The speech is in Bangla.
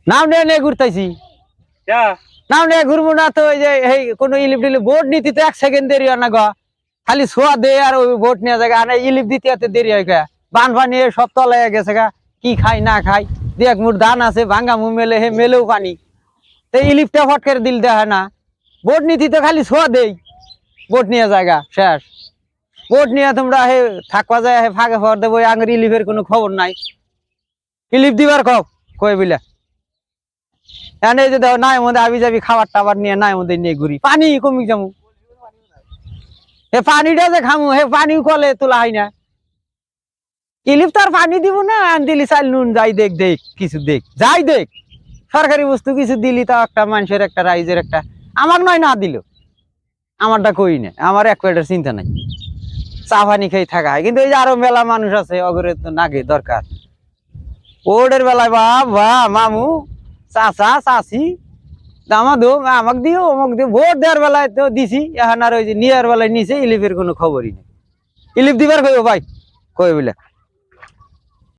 নাম নিয়ে ঘুরতেছি নাম নিয়ে ঘুরবো না তো ওই যে কোনো ইলিপ টিলিপ ভোট নিতে তো 1 সেকেন্ড দেরি হয় না গো খালি ছোয়া দে আর ওই ভোট নিয়ে যায় আর ইলিপ দিতে এত দেরি হয় গা বান পানি সব তলায় গেছে গা কি খাই না খাই দু এক মুঠ ধান আছে ভাঙ্গা মুখ মেলে মেলেও পানি তো ইলিপটা ফট করে দিল দেখা না ভোট নীতি তো খালি ছোয়া দেই ভোট নিয়ে জায়গা শেষ ভোট নিয়ে তোমরা থাকবা যায় ফাঁকে ফর দেবো আঙের ইলিপের কোনো খবর নাই ইলিপ দিবার কই বলে এনে যে দেখো নাই মধ্যে আবি যাবি খাবার টাবার নিয়ে নাই মধ্যে নিয়ে ঘুরি পানি কমি যাবো পানিটা যে খামু পানি কলে তোলা হয় না ইলিপ তো আর পানি দিব না দিলি চাল নুন যাই দেখ দেখ কিছু দেখ যাই দেখ সরকারি বস্তু কিছু দিলি তা একটা মানুষের একটা রাইজের একটা আমার নয় না দিল আমারটা কই না আমার এক পেটের চিন্তা নাই চা পানি খেয়ে থাকা হয় কিন্তু এই যে আরো মেলা মানুষ আছে অগরে তো নাগে দরকার ওদের বেলায় বা মামু চাচা চাচি আমাকে দিও অমুক দিও ভোট দেওয়ার বেলায় তো দিছি এখন আর ওই যে নেওয়ার বেলায় নিচে ইলিপের কোনো খবরই নেই ইলিপ দিবার কইব ভাই কই বলে